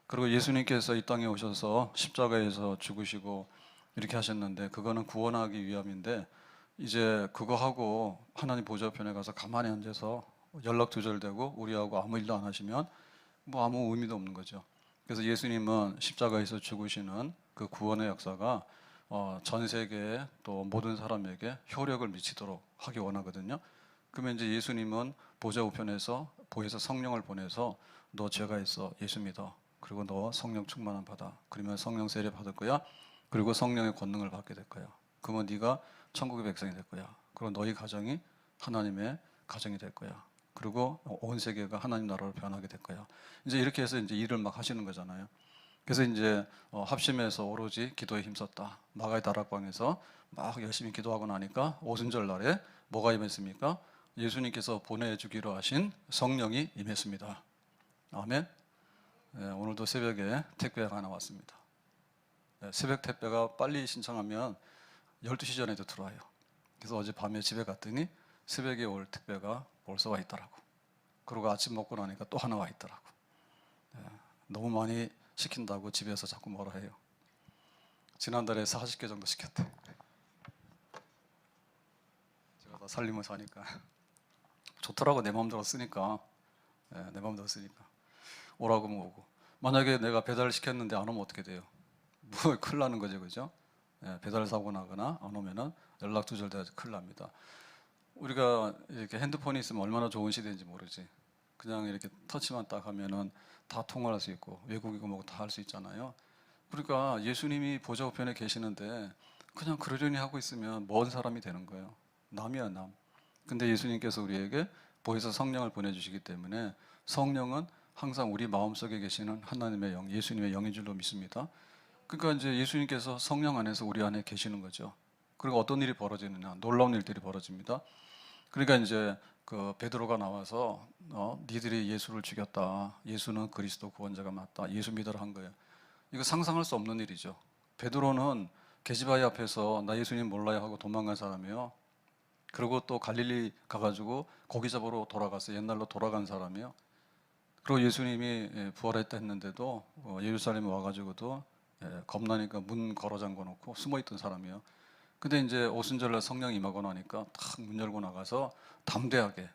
그리고 예수님께서 이 땅에 오셔서 십자가에서 죽으시고 이렇게 하셨는데 그거는 구원하기 위함인데 이제 그거 하고 하나님 보좌편에 가서 가만히 앉아서 연락 두절되고 우리하고 아무 일도 안 하시면 뭐 아무 의미도 없는 거죠. 그래서 예수님은 십자가에서 죽으시는 그 구원의 역사가 전 세계에 또 모든 사람에게 효력을 미치도록 하기 원하거든요. 그러면 이제 예수님은 보좌 우편에서 보혜사 성령을 보내서 너 죄가 있어 예수 믿어. 그리고 너 성령 충만함 받아. 그러면 성령 세례 받을 거야. 그리고 성령의 권능을 받게 될 거야. 그러면 네가 천국의 백성이 될 거야. 그리고 너희 가정이 하나님의 가정이 될 거야. 그리고 온 세계가 하나님 나라로 변하게 될 거야. 이제 이렇게 해서 이제 일을 막 하시는 거잖아요. 그래서 이제 합심해서 오로지 기도에 힘썼다. 마가의 다락방에서 막 열심히 기도하고 나니까 오순절 날에 뭐가 임했습니까? 예수님께서 보내주기로 하신 성령이 임했습니다. 아멘. 네, 오늘도 새벽에 택배가 하나 왔습니다. 네, 새벽 택배가 빨리 신청하면 12시 전에도 들어와요. 그래서 어제 밤에 집에 갔더니 새벽에 올 택배가 벌써 와 있더라고. 그리고 아침 먹고 나니까 또 하나 와 있더라고. 네, 너무 많이 시킨다고 집에서 자꾸 뭐라 해요. 지난달에 40개 정도 시켰대. 제가 다 살림을 하니까 좋더라고. 내 마음대로 쓰니까. 네, 내 마음대로 쓰니까 오라고 하면 오고. 만약에 내가 배달을 시켰는데 안 오면 어떻게 돼요? 뭐 큰일 나는 거죠, 그죠? 네, 배달 사고 나거나 안 오면은 연락 두절돼서 큰일 납니다. 우리가 이렇게 핸드폰이 있으면 얼마나 좋은 시대인지 모르지. 그냥 이렇게 터치만 딱 하면은 다 통화할 수 있고 외국이고 뭐고 다 할 수 있잖아요. 그러니까 예수님이 보좌 우편에 계시는데 그냥 그러려니 하고 있으면 먼 사람이 되는 거예요. 남이야 남. 근데 예수님께서 우리에게 보혜사 성령을 보내주시기 때문에 성령은 항상 우리 마음속에 계시는 하나님의 영, 예수님의 영인 줄로 믿습니다. 그러니까 이제 예수님께서 성령 안에서 우리 안에 계시는 거죠. 그리고 어떤 일이 벌어지느냐, 놀라운 일들이 벌어집니다. 그러니까 이제 그 베드로가 나와서 니들이 예수를 죽였다. 예수는 그리스도 구원자가 맞다. 예수 믿으라 한 거예요. 이거 상상할 수 없는 일이죠. 베드로는 계시바위 앞에서 나 예수님 몰라요 하고 도망간 사람이에요. 그리고 또 갈릴리 가가지고 고기 잡으러 돌아갔어요. 옛날로 돌아간 사람이에요. 그리고 예수님이 부활했다 했는데도 예루살렘에 와가지고도 겁나니까 문 걸어 잠궈 놓고 숨어있던 사람이에요. 근데 이제 오순절날 성령이 임하고 나니까 탁 문 열고 나가서 담대하게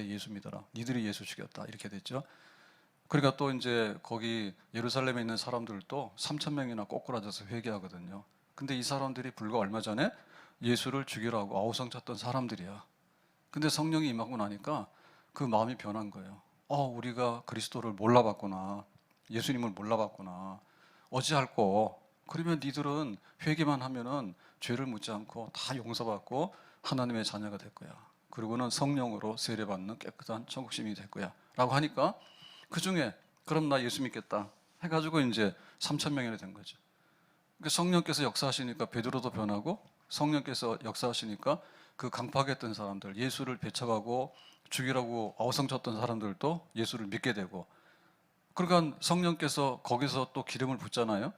예수 믿어라. 니들이 예수 죽였다. 이렇게 됐죠. 그러니까 또 이제 거기 예루살렘에 있는 사람들도 3천 명이나 꼬꾸라져서 회개하거든요. 근데 이 사람들이 불과 얼마 전에 예수를 죽이라고 아우성 쳤던 사람들이야. 근데 성령이 임하고 나니까 그 마음이 변한 거예요. 우리가 그리스도를 몰라봤구나. 예수님을 몰라봤구나. 어찌할꼬? 그러면 니들은 회개만 하면은 죄를 묻지 않고 다 용서받고 하나님의 자녀가 될 거야. 그리고는 성령으로 세례받는 깨끗한 천국 시민이 될 거야. 라고 하니까 그 중에 그럼 나 예수 믿겠다 해가지고 이제 3천 명이나 된 거죠. 그러니까 성령께서 역사하시니까 베드로도 변하고 성령께서 역사하시니까 그 강팍했던 사람들, 예수를 배척하고 죽이라고 아우성쳤던 사람들도 예수를 믿게 되고, 그러니까 성령께서 거기서 또 기름을 붓잖아요.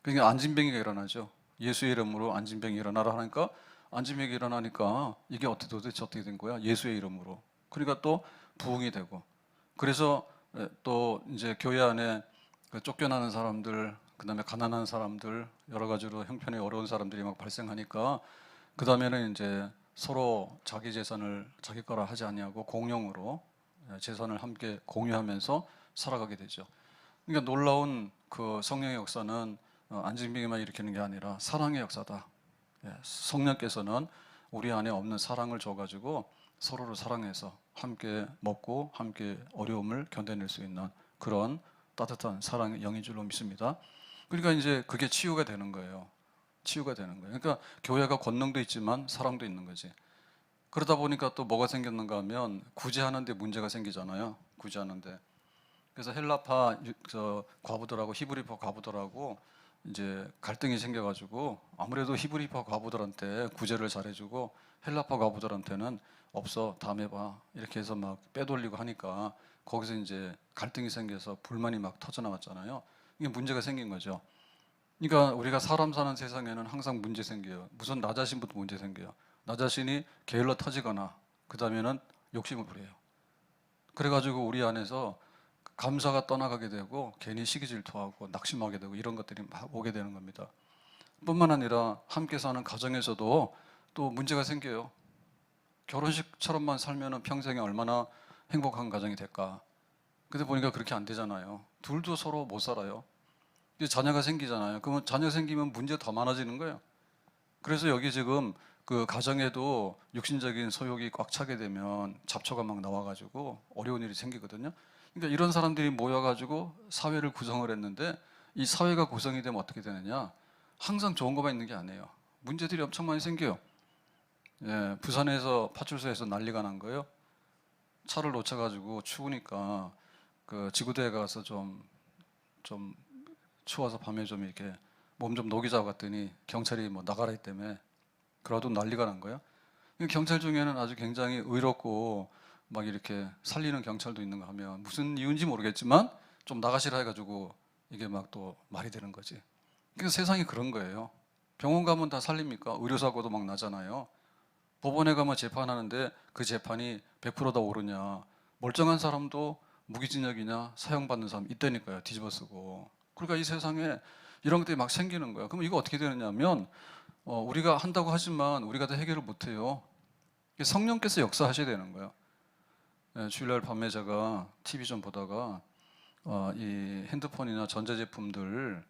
그러니까 안진병이가 일어나죠. 예수의 이름으로 안진병이 일어나라 하니까 안진병이 일어나니까 이게 도대체 어떻게 된 거야? 예수의 이름으로. 그러니까 또 부흥이 되고, 그래서 또 이제 교회 안에 쫓겨나는 사람들, 그다음에 가난한 사람들, 여러 가지로 형편이 어려운 사람들이 막 발생하니까 그 다음에는 이제 서로 자기 재산을 자기 거라 하지 아니하고 공용으로 재산을 함께 공유하면서 살아가게 되죠. 그러니까 놀라운 그 성령의 역사는 안진병에만 일으키는 게 아니라 사랑의 역사다. 성령께서는 우리 안에 없는 사랑을 줘가지고 서로를 사랑해서 함께 먹고 함께 어려움을 견뎌낼 수 있는 그런 따뜻한 사랑의 영인 줄로 믿습니다. 그러니까 이제 그게 치유가 되는 거예요. 치유가 되는 거예요. 그러니까 교회가 권능도 있지만 사랑도 있는 거지. 그러다 보니까 또 뭐가 생겼는가 하면 구제하는데 문제가 생기잖아요. 구제하는데. 그래서 헬라파 과부들하고 히브리파 과부들하고 이제 갈등이 생겨가지고 아무래도 히브리파 과부들한테 구제를 잘해주고 헬라파 과부들한테는 없어 다음에 봐 이렇게 해서 막 빼돌리고 하니까 거기서 이제 갈등이 생겨서 불만이 막 터져나왔잖아요. 이게 문제가 생긴 거죠. 그러니까 우리가 사람 사는 세상에는 항상 문제 생겨요. 우선 나 자신부터 문제 생겨요. 나 자신이 게을러 터지거나 그 다음에는 욕심을 부려요. 그래가지고 우리 안에서 감사가 떠나가게 되고 괜히 시기 질투하고 낙심하게 되고 이런 것들이 막 오게 되는 겁니다. 뿐만 아니라 함께 사는 가정에서도 또 문제가 생겨요. 결혼식처럼만 살면 평생에 얼마나 행복한 가정이 될까? 근데 보니까 그렇게 안 되잖아요. 둘도 서로 못 살아요. 이제 자녀가 생기잖아요. 그러면 자녀 생기면 문제 더 많아지는 거예요. 그래서 여기 지금 그 가정에도 육신적인 소욕이 꽉 차게 되면 잡초가 막 나와가지고 어려운 일이 생기거든요. 그러니까 이런 사람들이 모여가지고 사회를 구성을 했는데 이 사회가 구성이 되면 어떻게 되느냐? 항상 좋은 것만 있는 게 아니에요. 문제들이 엄청 많이 생겨요. 예, 부산에서 파출소에서 난리가 난 거예요. 차를 놓쳐가지고 추우니까 그 지구대에 가서 좀 추워서 밤에 좀 이렇게 몸 좀 녹이자고 갔더니 경찰이 뭐 나가라 했다며 그러도 난리가 난 거예요. 경찰 중에는 아주 굉장히 의롭고 막 이렇게 살리는 경찰도 있는가 하면 무슨 이유인지 모르겠지만 좀 나가시라 해가지고 이게 막 또 말이 되는 거지. 그러니까 세상이 그런 거예요. 병원 가면 다 살립니까? 의료사고도 막 나잖아요. 법원에 가면 재판하는데 그 재판이 100%다 옳으냐? 멀쩡한 사람도 무기징역이냐 사형받는 사람 있다니까요. 뒤집어 쓰고. 그러니까 이 세상에 이런 것들이 막 생기는 거예요. 그럼 이거 어떻게 되느냐면 우리가 한다고 하지만 우리가 다 해결을 못해요. 성령께서 역사하셔야 되는 거예요. 예, 주일날 밤에 제가 TV 좀 보다가 이 핸드폰이나 전자제품들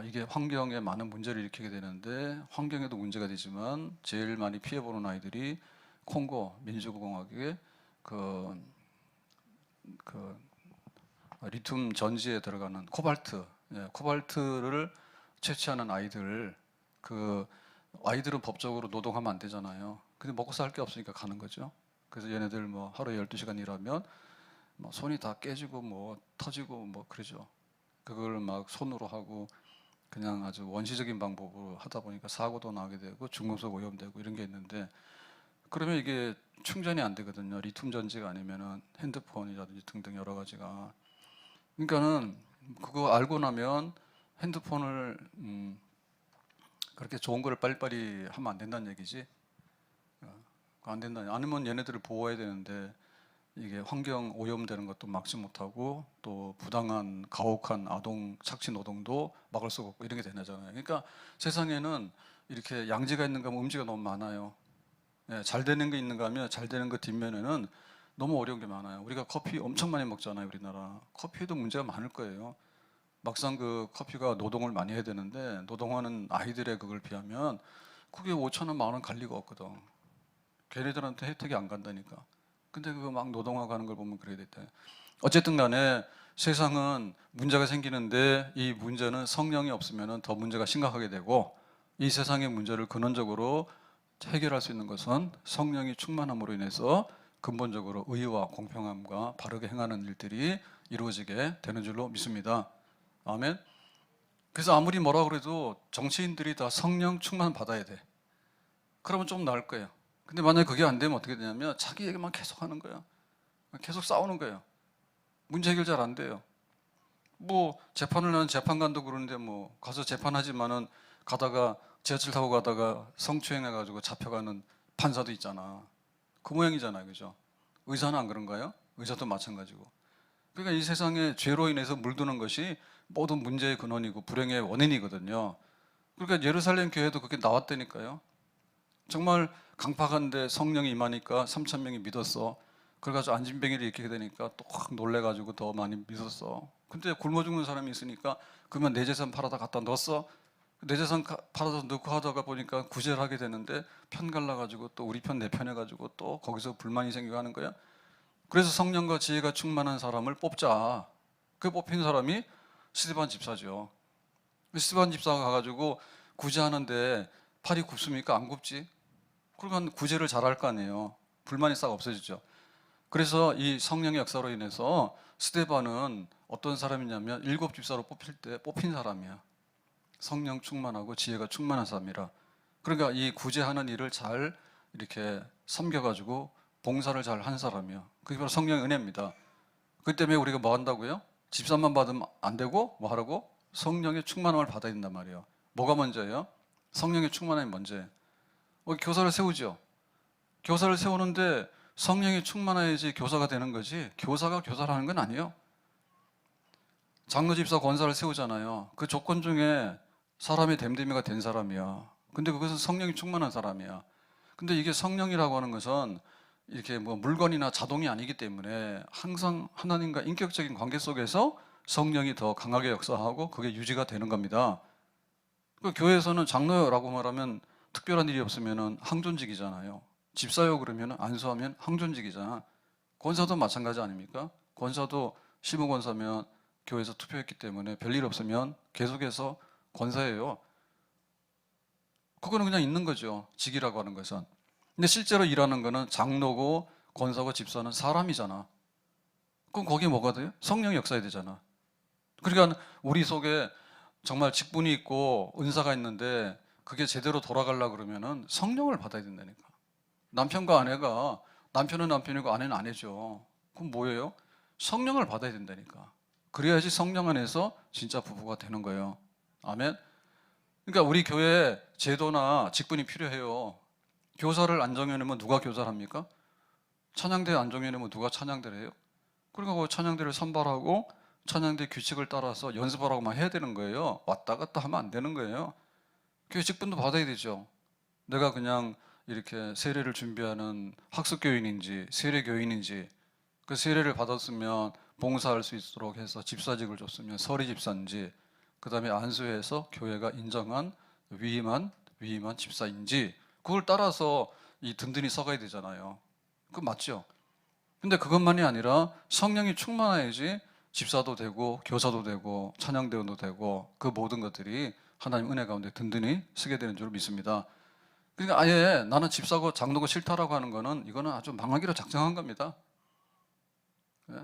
이게 환경에 많은 문제를 일으키게 되는데 환경에도 문제가 되지만 제일 많이 피해보는 아이들이 콩고 민주공화국의 그 리튬 전지에 들어가는 코발트, 예, 코발트를 채취하는 아이들, 그 아이들은 법적으로 노동하면 안 되잖아요. 근데 먹고 살 게 없으니까 가는 거죠. 그래서 얘네들 뭐 하루에 12시간 일하면 뭐 손이 다 깨지고 뭐 터지고 뭐 그러죠. 그걸 막 손으로 하고 그냥 아주 원시적인 방법으로 하다 보니까 사고도 나게 되고 중금속 오염되고 이런 게 있는데 그러면 이게 충전이 안 되거든요. 리튬 전지가 아니면은 핸드폰이라든지 등등 여러 가지가. 그러니까는 그거 알고 나면 핸드폰을 그렇게 좋은 거를 빨리빨리 하면 안 된다는 얘기지. 안 된다니. 아니면 얘네들을 보호해야 되는데 이게 환경 오염되는 것도 막지 못하고 또 부당한 가혹한 아동 착취 노동도 막을 수가 없고 이런 게 되잖아요. 그러니까 세상에는 이렇게 양지가 있는가 하면 음지가 너무 많아요. 예, 잘 되는 게 있는가 하면 잘 되는 그 뒷면에는 너무 어려운 게 많아요. 우리가 커피 엄청 많이 먹잖아요, 우리나라. 커피에도 문제가 많을 거예요. 막상 그 커피가 노동을 많이 해야 되는데 노동하는 아이들의 그걸 비하면 그게 5천 원, 만 원 갈 리가 없거든. 걔네들한테 혜택이 안 간다니까. 근데 그거 막 노동하고 하는 걸 보면 그래야 됐다. 어쨌든 간에 세상은 문제가 생기는데 이 문제는 성령이 없으면 더 문제가 심각하게 되고 이 세상의 문제를 근원적으로 해결할 수 있는 것은 성령이 충만함으로 인해서 근본적으로 의와 공평함과 바르게 행하는 일들이 이루어지게 되는 줄로 믿습니다. 아멘. 그래서 아무리 뭐라 그래도 정치인들이 다 성령 충만 받아야 돼. 그러면 좀 나을 거예요. 근데 만약에 그게 안 되면 어떻게 되냐면 자기 얘기만 계속 하는 거예요. 계속 싸우는 거예요. 문제 해결 잘 안 돼요. 뭐 재판을 하는 재판관도 그러는데 뭐 가서 재판하지만은 가다가 지하철 타고 가다가 성추행해가지고 잡혀가는 판사도 있잖아. 그 모양이잖아요, 그죠? 의사는 안 그런가요? 의사도 마찬가지고. 그러니까 이 세상에 죄로 인해서 물드는 것이 모든 문제의 근원이고 불행의 원인이거든요. 그러니까 예루살렘 교회도 그렇게 나왔다니까요. 정말 강팍한데 성령이 임하니까 3천 명이 믿었어. 그래가지고 안진뱅이를 일으키게 되니까 또 확 놀래가지고 더 많이 믿었어. 근데 굶어 죽는 사람이 있으니까 그러면 내 재산 팔아다 갖다 넣었어. 내 재산 팔아서 넣고 하다가 보니까 구제를 하게 되는데 편 갈라가지고 또 우리 편 내 편 해가지고 또 거기서 불만이 생기고 하는 거야. 그래서 성령과 지혜가 충만한 사람을 뽑자. 그 뽑힌 사람이 스데반 집사죠. 스데반 집사가 가가지고 구제하는데 팔이 굽습니까? 안 굽지. 그러니까 구제를 잘할 거 아니에요. 불만이 싹 없어지죠. 그래서 이 성령의 역사로 인해서 스데반은 어떤 사람이냐면 7집사로 뽑힐 때 뽑힌 사람이야. 성령 충만하고 지혜가 충만한 사람이라. 그러니까 이 구제하는 일을 잘 이렇게 섬겨가지고 봉사를 잘 한 사람이야. 그게 바로 성령의 은혜입니다. 그 때문에 우리가 뭐 한다고요? 집사만 받으면 안 되고 뭐 하라고? 성령의 충만함을 받아야 된단 말이에요. 뭐가 먼저예요? 성령의 충만함이 먼저예요. 교사를 세우죠. 교사를 세우는데 성령이 충만해야지 교사가 되는 거지 교사가 교사를 하는 건 아니에요. 장로, 집사, 권사를 세우잖아요. 그 조건 중에 사람이 됨됨이가 된 사람이야. 근데 그것은 성령이 충만한 사람이야. 근데 이게 성령이라고 하는 것은 이렇게 뭐 물건이나 자동이 아니기 때문에 항상 하나님과 인격적인 관계 속에서 성령이 더 강하게 역사하고 그게 유지가 되는 겁니다. 그 교회에서는 장로라고 말하면 특별한 일이 없으면 항존직이잖아요. 집사요 그러면 안수하면 항존직이잖아. 권사도 마찬가지 아닙니까? 권사도 시무권사면 교회에서 투표했기 때문에 별일 없으면 계속해서 권사예요. 그거는 그냥 있는 거죠. 직이라고 하는 것은. 근데 실제로 일하는 거는 장로고 권사고 집사는 사람이잖아. 그럼 거기에 뭐가 돼요? 성령이 역사해야 되잖아. 그러니까 우리 속에 정말 직분이 있고 은사가 있는데 그게 제대로 돌아가려고 그러면은 성령을 받아야 된다니까. 남편과 아내가 남편은 남편이고 아내는 아내죠. 그럼 뭐예요? 성령을 받아야 된다니까. 그래야지 성령 안에서 진짜 부부가 되는 거예요. 아멘. 그러니까 우리 교회에 제도나 직분이 필요해요. 교사를 안 정해놓으면 누가 교사를 합니까? 찬양대 안 정해놓으면 누가 찬양대를 해요? 그러니까 그 찬양대를 선발하고 찬양대 규칙을 따라서 연습하라고만 해야 되는 거예요. 왔다 갔다 하면 안 되는 거예요. 교회 직분도 받아야 되죠. 내가 그냥 이렇게 세례를 준비하는 학습교인인지 세례교인인지 그 세례를 받았으면 봉사할 수 있도록 해서 집사직을 줬으면 서리집사인지 그 다음에 안수해서 교회가 인정한 위임한 집사인지 그걸 따라서 이 든든히 서가야 되잖아요. 그거 맞죠? 근데 그것만이 아니라 성령이 충만해야지 집사도 되고 교사도 되고 찬양대원도 되고 그 모든 것들이 하나님 은혜 가운데 든든히 쓰게 되는 줄 믿습니다. 그러니까 아예 나는 집사고 장로고 싫다라고 하는 거는 이거는 아주 망하기로 작정한 겁니다. 예?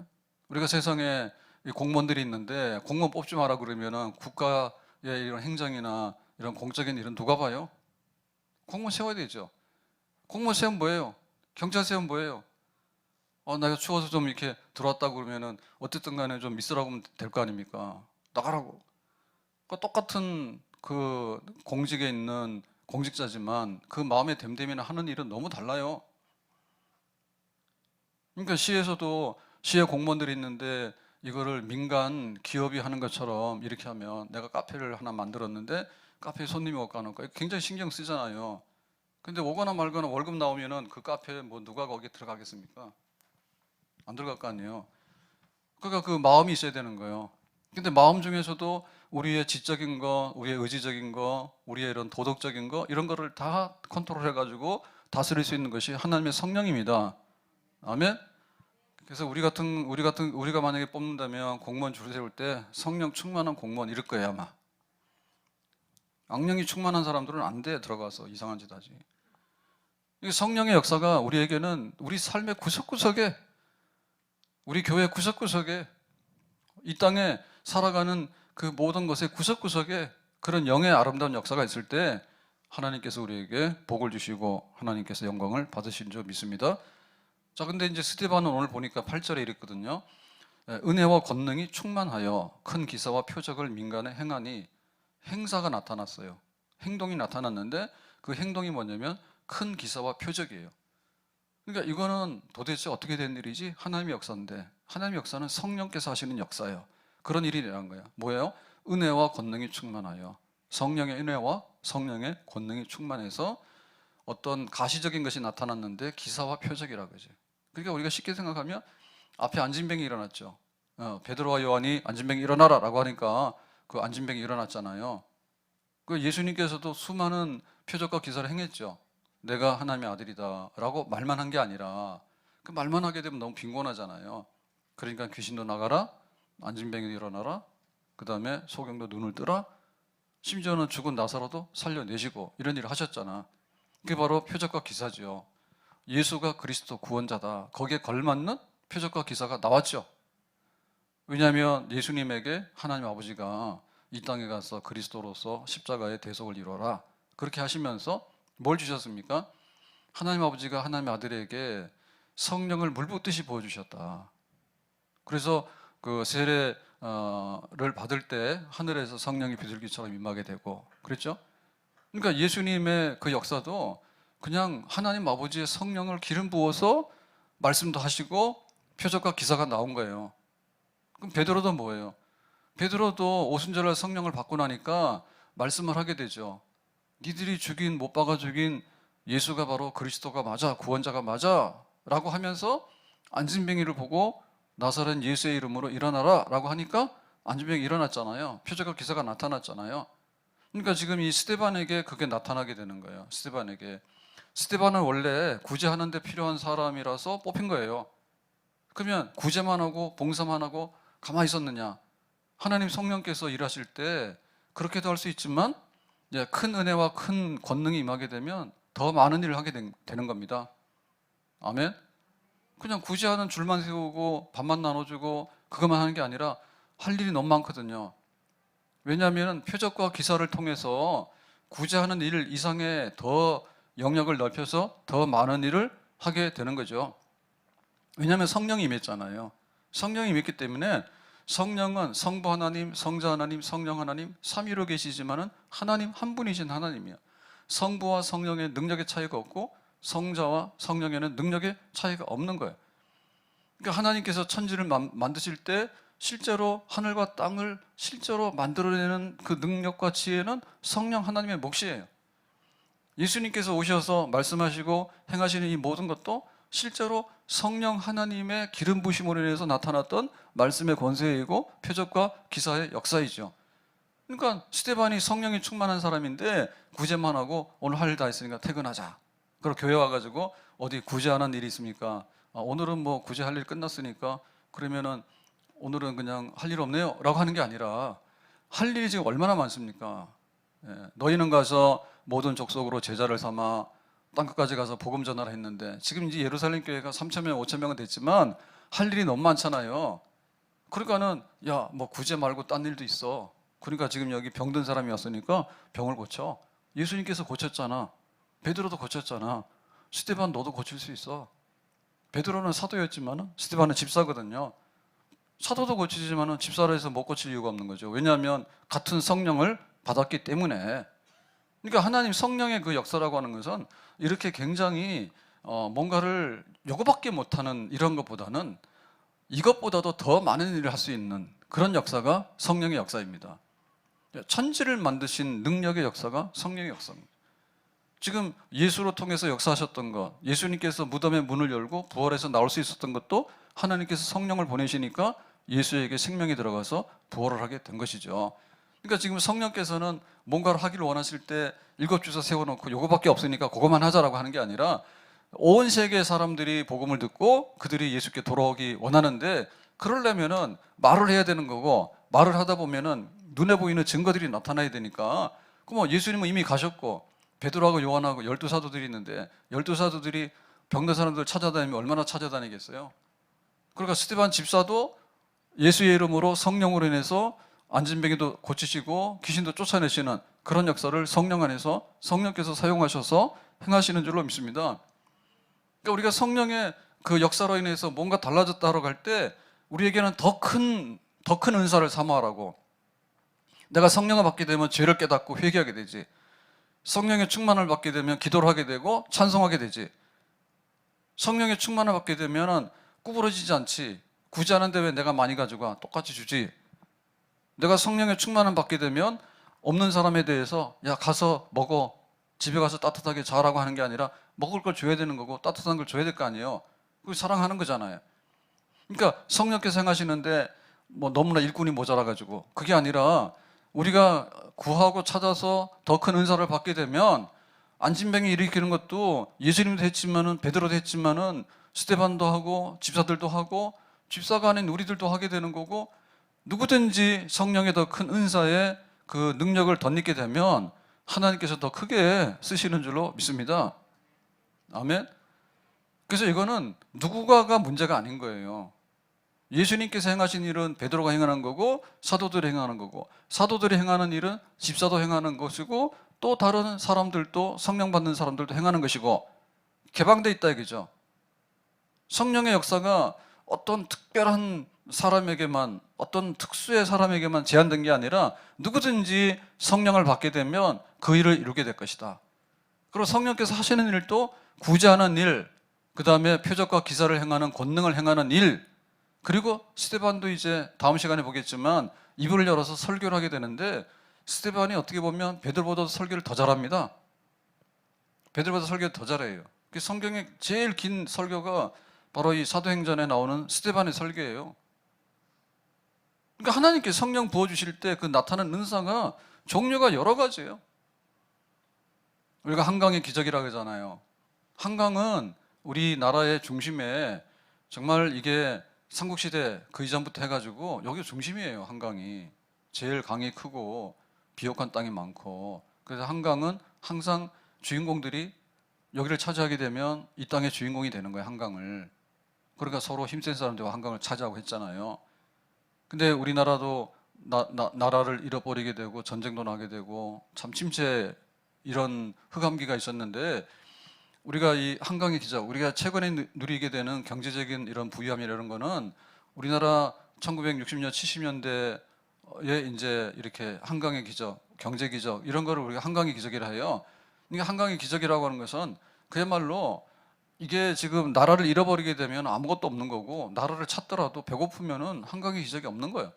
우리가 세상에 공무원들이 있는데 공무원 뽑지 마라 그러면은 국가의 이런 행정이나 이런 공적인 일은 누가 봐요? 공무원 세워야 되죠. 공무원 세우면 뭐예요? 경찰 세우면 뭐예요? 내가 추워서 좀 이렇게 들어왔다고 그러면은 어쨌든 간에 좀 있으라고 하면 될 거 아닙니까? 나가라고. 그러니까 똑같은 그 공직에 있는 공직자지만 그 마음의 됨됨이나 하는 일은 너무 달라요. 그러니까 시에서도 시에 공무원들이 있는데 이거를 민간 기업이 하는 것처럼 이렇게 하면 내가 카페를 하나 만들었는데 카페에 손님이 못 가는 거 굉장히 신경 쓰잖아요. 근데 오거나 말거나 월급 나오면은 그 카페에 뭐 누가 거기에 들어가겠습니까? 안 들어갈 거 아니에요. 그러니까 그 마음이 있어야 되는 거예요. 근데 마음 중에서도 우리의 지적인 거, 우리의 의지적인 거, 우리의 이런 도덕적인 거 이런 거를 다 컨트롤해 가지고 다스릴 수 있는 것이 하나님의 성령입니다. 아멘. 그래서 우리가 만약에 뽑는다면 공무원 줄 세울 때 성령 충만한 공무원 이럴 거예요 아마. 악령이 충만한 사람들은 안 돼 들어가서 이상한 짓 하지. 성령의 역사가 우리에게는 우리 삶의 구석구석에 우리 교회 구석구석에 이 땅에 살아가는 그 모든 것의 구석구석에 그런 영의 아름다운 역사가 있을 때 하나님께서 우리에게 복을 주시고 하나님께서 영광을 받으신 줄 믿습니다. 자, 근데 이제 스데반은 오늘 보니까 8절에 이랬거든요. 은혜와 권능이 충만하여 큰 기사와 표적을 민간에 행하니 행사가 나타났어요. 행동이 나타났는데 그 행동이 뭐냐면 큰 기사와 표적이에요. 그러니까 이거는 도대체 어떻게 된 일이지? 하나님의 역사인데 하나님의 역사는 성령께서 하시는 역사예요. 그런 일이 일어난 거예요. 뭐예요? 은혜와 권능이 충만하여 성령의 은혜와 성령의 권능이 충만해서 어떤 가시적인 것이 나타났는데 기사와 표적이라고 그러죠. 그러니까 우리가 쉽게 생각하면 앞에 안진뱅이 일어났죠. 베드로와 요한이 안진뱅이 일어나라 라고 하니까 그 안진뱅이 일어났잖아요. 그 예수님께서도 수많은 표적과 기사를 행했죠. 내가 하나님의 아들이다 라고 말만 한 게 아니라 그 말만 하게 되면 너무 빈곤하잖아요. 그러니까 귀신도 나가라, 안진뱅이도 일어나라, 그 다음에 소경도 눈을 뜨라, 심지어는 죽은 나사로도 살려내시고 이런 일을 하셨잖아. 그게 바로 표적과 기사죠. 예수가 그리스도 구원자다. 거기에 걸맞는 표적과 기사가 나왔죠. 왜냐하면 예수님에게 하나님 아버지가 이 땅에 가서 그리스도로서 십자가의 대속을 이루어라 그렇게 하시면서 뭘 주셨습니까? 하나님 아버지가 하나님의 아들에게 성령을 물 붓듯이 부어주셨다. 그래서 그 세례를 받을 때 하늘에서 성령이 비둘기처럼 임하게 되고 그랬죠? 그러니까 예수님의 그 역사도 그냥 하나님 아버지의 성령을 기름 부어서 말씀도 하시고 표적과 기사가 나온 거예요. 그럼 베드로도 뭐예요? 베드로도 오순절날 성령을 받고 나니까 말씀을 하게 되죠. 니들이 못 박아 죽인 예수가 바로 그리스도가 맞아, 구원자가 맞아 라고 하면서 안진뱅이를 보고 나사렛 예수의 이름으로 일어나라 라고 하니까 안진뱅이 일어났잖아요. 표적과 기사가 나타났잖아요. 그러니까 지금 이 스데반에게 그게 나타나게 되는 거예요. 스데반은 원래 구제하는 데 필요한 사람이라서 뽑힌 거예요. 그러면 구제만 하고 봉사만 하고 가만히 있었느냐? 하나님 성령께서 일하실 때 그렇게도 할 수 있지만 큰 은혜와 큰 권능이 임하게 되면 더 많은 일을 하게 되는 겁니다. 아멘. 그냥 구제하는 줄만 세우고 밥만 나눠주고 그것만 하는 게 아니라 할 일이 너무 많거든요. 왜냐하면 표적과 기사를 통해서 구제하는 일 이상의 더 영역을 넓혀서 더 많은 일을 하게 되는 거죠. 왜냐하면 성령이 임했잖아요. 성령이 임했기 때문에 성령은 성부 하나님, 성자 하나님, 성령 하나님 삼위로 계시지만은 하나님 한 분이신 하나님이야. 성부와 성령의 능력의 차이가 없고 성자와 성령에는 능력의 차이가 없는 거예요. 그러니까 하나님께서 천지를 만드실 때 실제로 하늘과 땅을 실제로 만들어내는 그 능력과 지혜는 성령 하나님의 몫이에요. 예수님께서 오셔서 말씀하시고 행하시는 이 모든 것도 실제로 성령 하나님의 기름 부심으로 인해서 나타났던 말씀의 권세이고 표적과 기사의 역사이죠. 그러니까 스데반이 성령이 충만한 사람인데 구제만 하고 오늘 할 일 다 했으니까 퇴근하자. 그리고 교회 와가지고 어디 구제하는 일이 있습니까? 오늘은 뭐 구제할 일 끝났으니까 그러면은 오늘은 그냥 할 일 없네요 라고 하는 게 아니라 할 일이 지금 얼마나 많습니까? 너희는 가서 모든 족속으로 제자를 삼아 땅끝까지 가서 복음 전하라 했는데 지금 이제 예루살렘 교회가 3,000명, 5,000명은 됐지만 할 일이 너무 많잖아요. 그러니까는 뭐 구제 말고 딴 일도 있어. 그러니까 지금 여기 병든 사람이 왔으니까 병을 고쳐. 예수님께서 고쳤잖아. 베드로도 고쳤잖아. 스데반 너도 고칠 수 있어. 베드로는 사도였지만 스데반은 집사거든요. 사도도 고치지만 집사로 해서 못 고칠 이유가 없는 거죠. 왜냐하면 같은 성령을 받았기 때문에. 그러니까 하나님 성령의 그 역사라고 하는 것은 이렇게 굉장히 뭔가를 요거밖에 못하는 이런 것보다는 이것보다도 더 많은 일을 할 수 있는 그런 역사가 성령의 역사입니다. 천지를 만드신 능력의 역사가 성령의 역사입니다. 지금 예수로 통해서 역사하셨던 것, 예수님께서 무덤의 문을 열고 부활해서 나올 수 있었던 것도 하나님께서 성령을 보내시니까 예수에게 생명이 들어가서 부활을 하게 된 것이죠. 그러니까 지금 성령께서는 뭔가를 하기를 원하실 때 7주서 세워놓고 요거밖에 없으니까 그것만 하자라고 하는 게 아니라 온 세계 사람들이 복음을 듣고 그들이 예수께 돌아오기 원하는데 그러려면은 말을 해야 되는 거고 말을 하다 보면은 눈에 보이는 증거들이 나타나야 되니까 뭐 예수님은 이미 가셨고 베드로하고 요한하고 12사도들이 있는데 12사도들이 병든 사람들 찾아다니면 얼마나 찾아다니겠어요? 그러니까 스데반 집사도 예수의 이름으로 성령으로 인해서 안진뱅이도 고치시고 귀신도 쫓아내시는 그런 역사를 성령 안에서 성령께서 사용하셔서 행하시는 줄로 믿습니다. 그러니까 우리가 성령의 그 역사로 인해서 뭔가 달라졌다고 할 때 우리에게는 더 큰 은사를 사모하라고. 내가 성령을 받게 되면 죄를 깨닫고 회개하게 되지. 성령의 충만을 받게 되면 기도를 하게 되고 찬송하게 되지. 성령의 충만을 받게 되면 구부러지지 않지. 굳이 하는데 왜 내가 많이 가져가? 똑같이 주지. 내가 성령의 충만을 받게 되면 없는 사람에 대해서 가서 먹어. 집에 가서 따뜻하게 자라고 하는 게 아니라 먹을 걸 줘야 되는 거고 따뜻한 걸 줘야 될 거 아니에요. 그걸 사랑하는 거잖아요. 그러니까 성령께서 행하시는데 뭐 너무나 일꾼이 모자라가지고 그게 아니라 우리가 구하고 찾아서 더 큰 은사를 받게 되면 안진뱅이 일으키는 것도 예수님도 했지만은 베드로도 했지만은 스데반도 하고 집사들도 하고 집사가 아닌 우리들도 하게 되는 거고 누구든지 성령의 더 큰 은사에 그 능력을 덧입게 되면 하나님께서 더 크게 쓰시는 줄로 믿습니다. 아멘. 그래서 이거는 누구가가 문제가 아닌 거예요. 예수님께서 행하신 일은 베드로가 행하는 거고 사도들이 행하는 거고 사도들이 행하는 일은 집사도 행하는 것이고 또 다른 사람들도 성령 받는 사람들도 행하는 것이고 개방되어 있다 이거죠. 성령의 역사가 어떤 특별한 사람에게만 어떤 특수의 사람에게만 제한된 게 아니라 누구든지 성령을 받게 되면 그 일을 이루게 될 것이다. 그리고 성령께서 하시는 일도 구제하는 일, 그 다음에 표적과 기사를 행하는 권능을 행하는 일, 그리고 스데반도 이제 다음 시간에 보겠지만 입을 열어서 설교를 하게 되는데, 스데반이 어떻게 보면 베드로보다 설교를 더 잘합니다. 베드로보다 설교를 더 잘해요. 성경의 제일 긴 설교가 바로 이 사도행전에 나오는 스데반의 설교예요. 그러니까 하나님께 성령 부어주실 때 그 나타나는 은사가 종류가 여러 가지예요. 우리가 한강의 기적이라고 하잖아요. 한강은 우리나라의 중심에, 정말 이게 삼국시대 그 이전부터 해가지고 여기 중심이에요. 한강이 제일 강이 크고 비옥한 땅이 많고, 그래서 한강은 항상 주인공들이 여기를 차지하게 되면 이 땅의 주인공이 되는 거예요. 한강을. 그러니까 서로 힘센 사람들과 한강을 차지하고 했잖아요. 근데 우리나라도 나라를 잃어버리게 되고 전쟁도 나게 되고 참 침체, 이런 흑암기가 있었는데, 우리가 이 한강의 기적, 우리가 최근에 누리게 되는 경제적인 이런 부유함이라는 거는 우리나라 1960년, 70년대에 이제 이렇게 한강의 기적, 경제 기적, 이런 거를 우리가 한강의 기적이라 해요. 그러니까 한강의 기적이라고 하는 것은 그야말로 이게 지금 나라를 잃어버리게 되면 아무것도 없는 거고, 나라를 찾더라도 배고프면은 한강의 기적이 없는 거예요.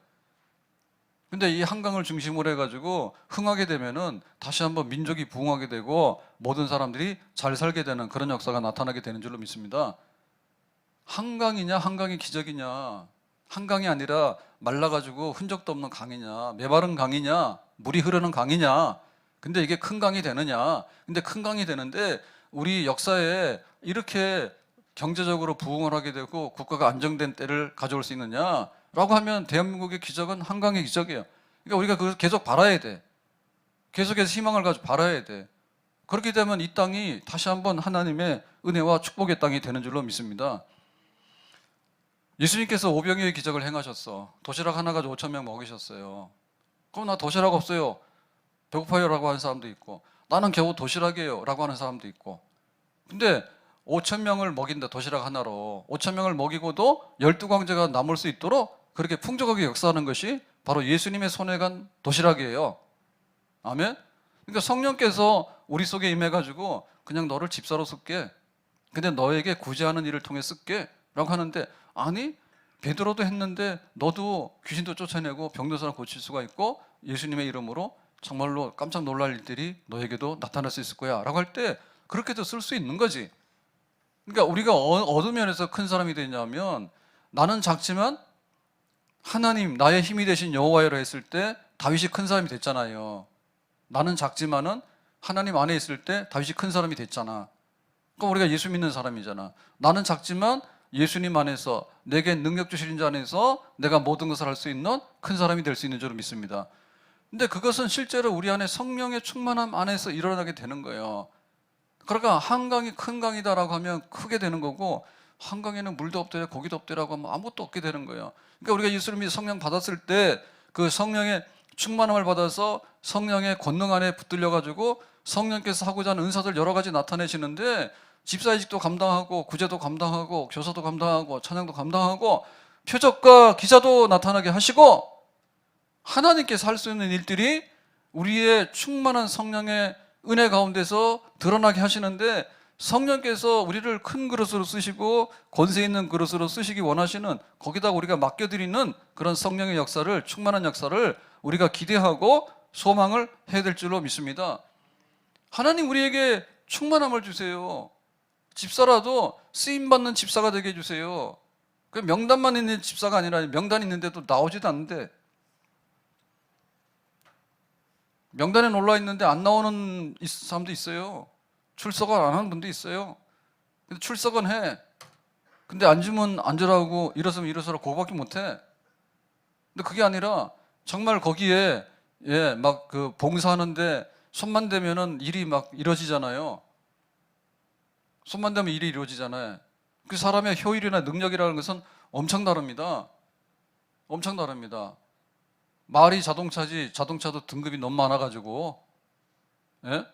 근데 이 한강을 중심으로 해가지고 흥하게 되면은 다시 한번 민족이 부흥하게 되고 모든 사람들이 잘 살게 되는 그런 역사가 나타나게 되는 줄로 믿습니다. 한강이냐 한강이 기적이냐, 한강이 아니라 말라가지고 흔적도 없는 강이냐, 메마른 강이냐, 물이 흐르는 강이냐, 근데 이게 큰 강이 되느냐. 근데 큰 강이 되는데 우리 역사에 이렇게 경제적으로 부흥을 하게 되고 국가가 안정된 때를 가져올 수 있느냐 라고 하면 대한민국의 기적은 한강의 기적이에요. 그러니까 우리가 그걸 계속 바라야 돼. 계속해서 희망을 가지고 바라야 돼. 그렇게 되면 이 땅이 다시 한번 하나님의 은혜와 축복의 땅이 되는 줄로 믿습니다. 예수님께서 오병이어의 기적을 행하셨어. 도시락 하나 가지고 5,000명 먹이셨어요. 그럼 나 도시락 없어요, 배고파요 라고 하는 사람도 있고, 나는 겨우 도시락이에요 라고 하는 사람도 있고. 근데 5,000명을 먹인다, 도시락 하나로 5,000명을 먹이고도 12광제가 남을 수 있도록 그렇게 풍족하게 역사하는 것이 바로 예수님의 손에 간 도시락이에요. 아멘. 그러니까 성령께서 우리 속에 임해가지고 그냥 너를 집사로 쓸게, 근데 너에게 구제하는 일을 통해 쓸게 라고 하는데, 아니 베드로도 했는데 너도 귀신도 쫓아내고 병든 사람 고칠 수가 있고 예수님의 이름으로 정말로 깜짝 놀랄 일들이 너에게도 나타날 수 있을 거야 라고 할 때 그렇게도 쓸 수 있는 거지. 그러니까 우리가 어느 면에서 큰 사람이 되냐면, 나는 작지만 하나님 나의 힘이 되신 여호와여라 했을 때 다윗이 큰 사람이 됐잖아요. 나는 작지만은 하나님 안에 있을 때 다윗이 큰 사람이 됐잖아. 그럼 우리가 예수 믿는 사람이잖아. 나는 작지만 예수님 안에서, 내게 능력 주시는 자 안에서 내가 모든 것을 할 수 있는 큰 사람이 될 수 있는 줄로 믿습니다. 근데 그것은 실제로 우리 안에 성령의 충만함 안에서 일어나게 되는 거예요. 그러니까 한강이 큰 강이다라고 하면 크게 되는 거고, 한강에는 물도 없대 고기도 없대라고 하면 아무것도 없게 되는 거예요. 그러니까 우리가 예수를 믿어 성령 받았을 때 그 성령의 충만함을 받아서 성령의 권능 안에 붙들려 가지고 성령께서 하고자 하는 은사들 여러 가지 나타내시는데, 집사이직도 감당하고 구제도 감당하고 교사도 감당하고 찬양도 감당하고 표적과 기사도 나타나게 하시고, 하나님께서 할 수 있는 일들이 우리의 충만한 성령의 은혜 가운데서 드러나게 하시는데, 성령께서 우리를 큰 그릇으로 쓰시고 권세 있는 그릇으로 쓰시기 원하시는, 거기다 우리가 맡겨드리는 그런 성령의 역사를, 충만한 역사를 우리가 기대하고 소망을 해야 될 줄로 믿습니다. 하나님 우리에게 충만함을 주세요. 집사라도 쓰임받는 집사가 되게 해주세요. 그 명단만 있는 집사가 아니라 명단 있는데도 나오지도 않는데, 명단에 올라 있는데 안 나오는 사람도 있어요. 출석을 안 하는 분도 있어요. 근데 출석은 해. 근데 앉으면 앉으라고, 일어서면 일어서라고 그거밖에 못 해. 근데 그게 아니라 정말 거기에 막 그 봉사하는데 손만 대면은 일이 막 이루어지잖아요. 손만 대면 일이 이루어지잖아요. 그 사람의 효율이나 능력이라는 것은 엄청 다릅니다. 엄청 다릅니다. 말이 자동차지, 자동차도 등급이 너무 많아가지고, 예?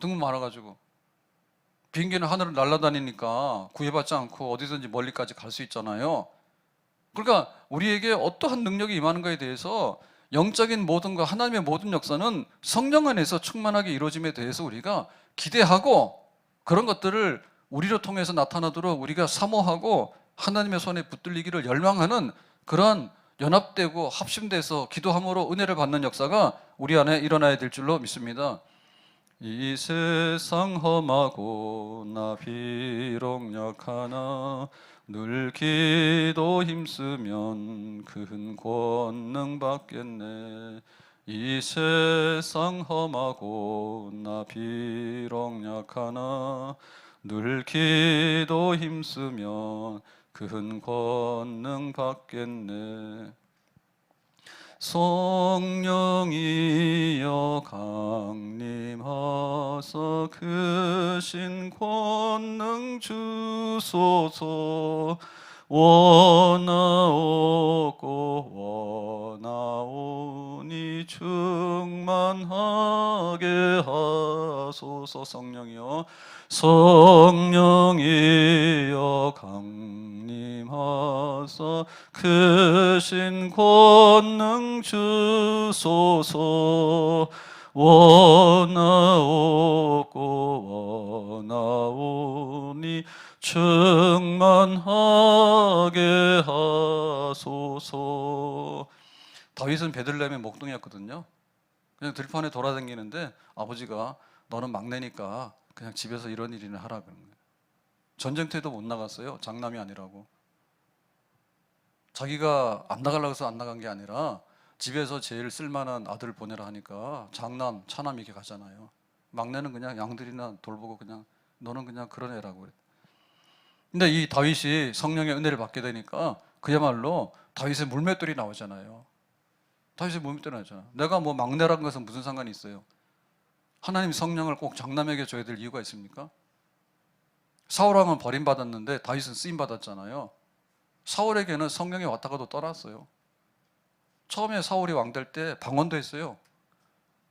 등급 많아가지고 비행기는 하늘을 날아다니니까 구애받지 않고 어디든지 멀리까지 갈 수 있잖아요. 그러니까 우리에게 어떠한 능력이 임하는가에 대해서, 영적인 모든 것, 하나님의 모든 역사는 성령 안에서 충만하게 이루어짐에 대해서 우리가 기대하고, 그런 것들을 우리로 통해서 나타나도록 우리가 사모하고 하나님의 손에 붙들리기를 열망하는 그런 연합되고 합심돼서 기도함으로 은혜를 받는 역사가 우리 안에 일어나야 될 줄로 믿습니다. 이 세상 험하고 나 비록 약하나 늘 기도 힘쓰면 큰 권능 받겠네. 이 세상 험하고 나 비록 약하나 늘 기도 힘쓰면 큰 권능 받겠네. 성령이여 강림하사 크신 권능 주소서. 원하옵고 원하오니 충만하게 하소서. 성령이여 성령이여 강림하사 크신 권능 주소서. 원하옵고 원하오니 충만하게 하소서. 다윗은 베들레헴의 목동이었거든요. 그냥 들판에 돌아다니는데 아버지가 너는 막내니까 그냥 집에서 이런 일이나 하라 그런 거예요. 전쟁터에도 못 나갔어요. 장남이 아니라고. 자기가 안 나가려고 해서 안 나간 게 아니라 집에서 제일 쓸만한 아들을 보내라 하니까 장남, 차남 이렇게 가잖아요. 막내는 그냥 양들이나 돌보고 그냥 너는 그냥 그런 애라고 그래. 근데 이 다윗이 성령의 은혜를 받게 되니까 그야말로 다윗의 물맷돌이 나오잖아요. 다윗의 물맷돌이 나오잖아요. 내가 뭐 막내라는 것은 무슨 상관이 있어요? 하나님 성령을 꼭 장남에게 줘야 될 이유가 있습니까? 사울왕은 버림받았는데 다윗은 쓰임받았잖아요. 사울에게는 성령이 왔다가도 떠났어요. 처음에 사울이 왕 될 때 방언도 했어요.